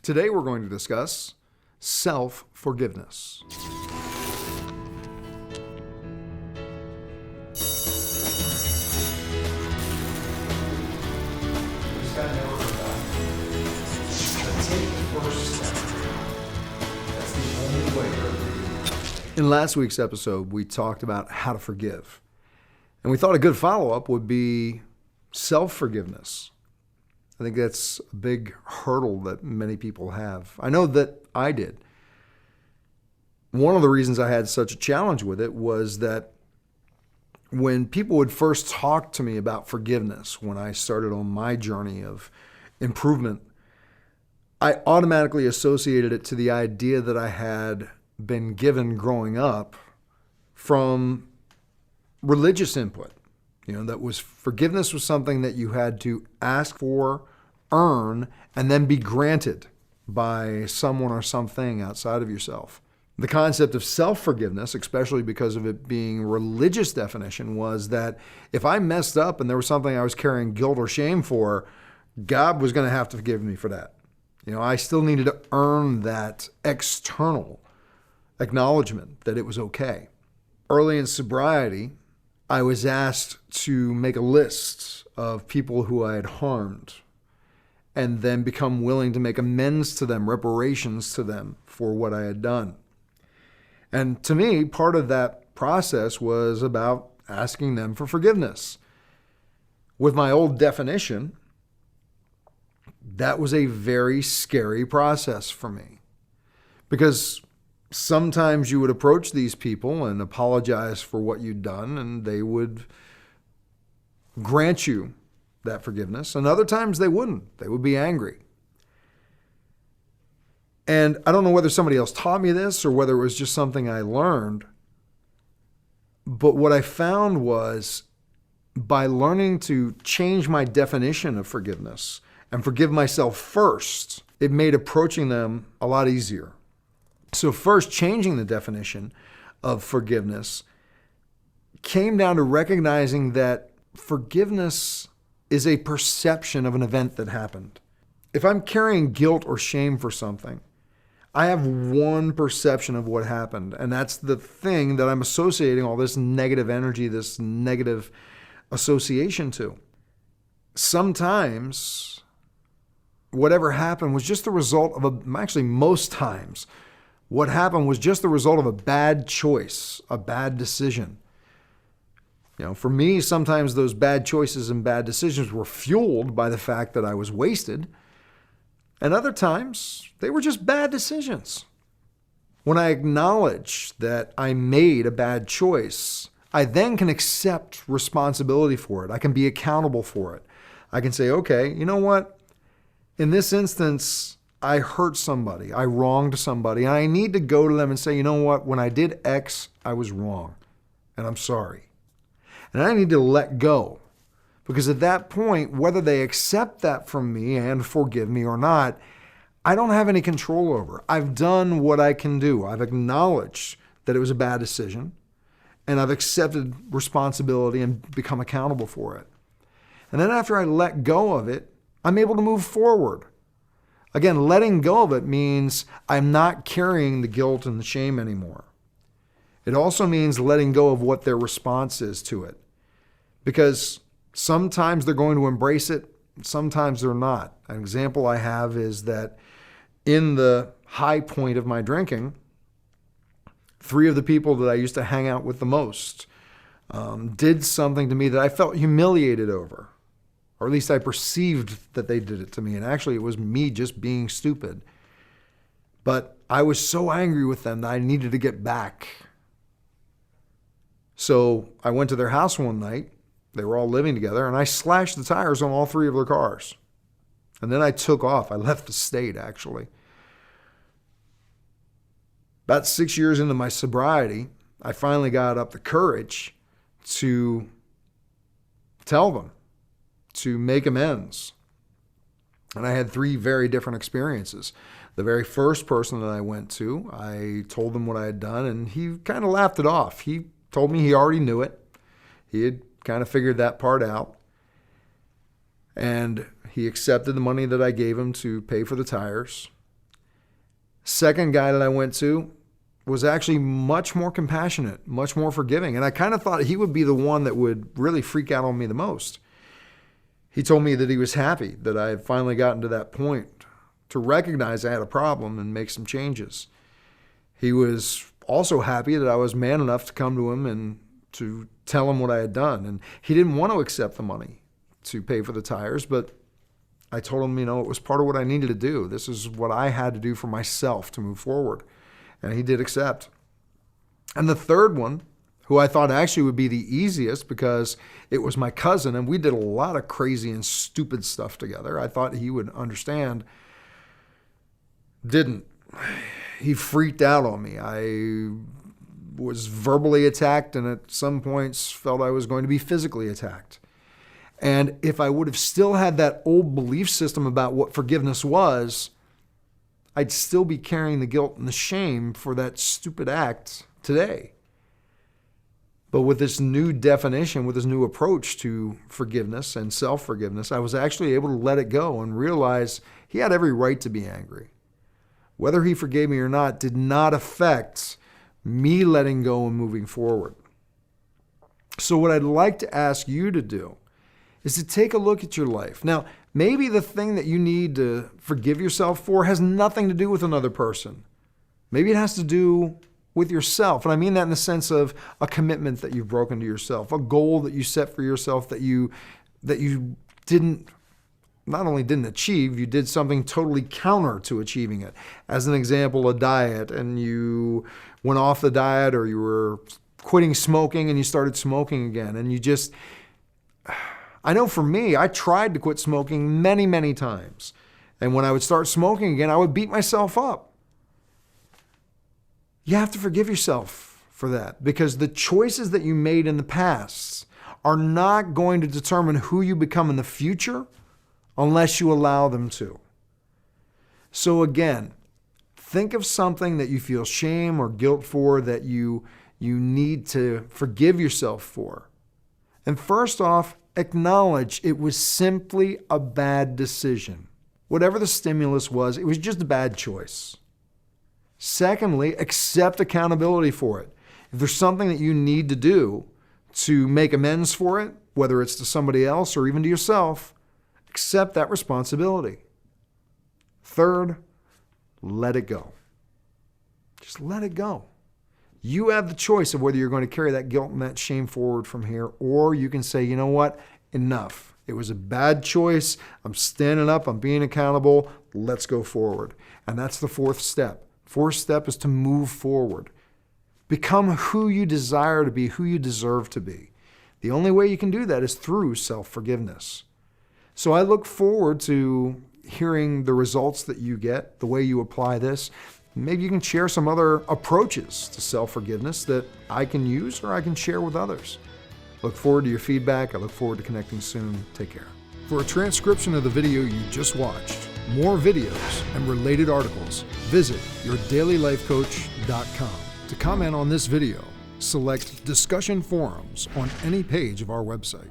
Today we're going to discuss self-forgiveness. In last week's episode, we talked about how to forgive. And we thought a good follow-up would be self-forgiveness. I think that's a big hurdle that many people have. I know that I did. One of the reasons I had such a challenge with it was that when people would first talk to me about forgiveness, when I started on my journey of improvement, I automatically associated it to the idea that I had been given growing up from religious input. That was forgiveness was something that you had to ask for, earn, and then be granted by someone or something outside of yourself. The concept of self-forgiveness, especially because of it being religious definition, was that if I messed up and there was something I was carrying guilt or shame for, God was going to have to forgive me for that. I still needed to earn that external acknowledgement that it was okay. Early in sobriety, I was asked to make a list of people who I had harmed and then become willing to make amends to them, reparations to them for what I had done. And to me, part of that process was about asking them for forgiveness. With my old definition, that was a very scary process for me, because sometimes you would approach these people and apologize for what you'd done, and they would grant you that forgiveness. And other times they wouldn't. They would be angry. And I don't know whether somebody else taught me this or whether it was just something I learned. But what I found was, by learning to change my definition of forgiveness and forgive myself first, it made approaching them a lot easier. So first, changing the definition of forgiveness came down to recognizing that forgiveness is a perception of an event that happened. If I'm carrying guilt or shame for something, I have one perception of what happened, and that's the thing that I'm associating all this negative energy, this negative association to. Sometimes whatever happened was just the result of most times, what happened was just the result of a bad choice, a bad decision. For me, sometimes those bad choices and bad decisions were fueled by the fact that I was wasted. And other times, they were just bad decisions. When I acknowledge that I made a bad choice, I then can accept responsibility for it. I can be accountable for it. I can say, okay, you know what? In this instance, I hurt somebody, I wronged somebody, and I need to go to them and say, you know what, when I did X, I was wrong, and I'm sorry. And I need to let go, because at that point, whether they accept that from me and forgive me or not, I don't have any control over. I've done what I can do. I've acknowledged that it was a bad decision, and I've accepted responsibility and become accountable for it. And then after I let go of it, I'm able to move forward. Again, letting go of it means I'm not carrying the guilt and the shame anymore. It also means letting go of what their response is to it. Because sometimes they're going to embrace it, sometimes they're not. An example I have is that in the high point of my drinking, 3 of the people that I used to hang out with the most did something to me that I felt humiliated over. Or at least I perceived that they did it to me. And actually, it was me just being stupid. But I was so angry with them that I needed to get back. So I went to their house one night. They were all living together. And I slashed the tires on all 3 of their cars. And then I took off. I left the state, actually. About 6 years into my sobriety, I finally got up the courage to tell them, to make amends. And I had 3 very different experiences. The very first person that I went to, I told him what I had done, and he kind of laughed it off. He told me he already knew it. He had kind of figured that part out. And he accepted the money that I gave him to pay for the tires. Second guy that I went to was actually much more compassionate, much more forgiving. And I kind of thought he would be the one that would really freak out on me the most. He told me that he was happy that I had finally gotten to that point to recognize I had a problem and make some changes. He was also happy that I was man enough to come to him and to tell him what I had done. And he didn't want to accept the money to pay for the tires, but I told him, it was part of what I needed to do. This is what I had to do for myself to move forward. And he did accept. And the third one, who I thought actually would be the easiest because it was my cousin and we did a lot of crazy and stupid stuff together. I thought he would understand. Didn't. He freaked out on me. I was verbally attacked and at some points felt I was going to be physically attacked. And if I would have still had that old belief system about what forgiveness was, I'd still be carrying the guilt and the shame for that stupid act today. But with this new definition, with this new approach to forgiveness and self-forgiveness, I was actually able to let it go and realize he had every right to be angry. Whether he forgave me or not did not affect me letting go and moving forward. So what I'd like to ask you to do is to take a look at your life. Now, maybe the thing that you need to forgive yourself for has nothing to do with another person. Maybe it has to do with yourself. And I mean that in the sense of a commitment that you've broken to yourself, a goal that you set for yourself that you not only didn't achieve, you did something totally counter to achieving it. As an example, a diet, and you went off the diet, or you were quitting smoking and you started smoking again. And I know for me, I tried to quit smoking many, many times. And when I would start smoking again, I would beat myself up. You have to forgive yourself for that, because the choices that you made in the past are not going to determine who you become in the future unless you allow them to. So again, think of something that you feel shame or guilt for, that you need to forgive yourself for. And first off, acknowledge it was simply a bad decision. Whatever the stimulus was, it was just a bad choice. Secondly, accept accountability for it. If there's something that you need to do to make amends for it, whether it's to somebody else or even to yourself, accept that responsibility. Third, let it go. Just let it go. You have the choice of whether you're going to carry that guilt and that shame forward from here, or you can say, you know what, enough. It was a bad choice. I'm standing up. I'm being accountable. Let's go forward. And that's the fourth step. Fourth step is to move forward. Become who you desire to be, who you deserve to be. The only way you can do that is through self-forgiveness. So I look forward to hearing the results that you get, the way you apply this. Maybe you can share some other approaches to self-forgiveness that I can use or I can share with others. Look forward to your feedback. I look forward to connecting soon. Take care. For a transcription of the video you just watched, more videos, and related articles, visit yourdailylifecoach.com. To comment on this video, select Discussion Forums on any page of our website.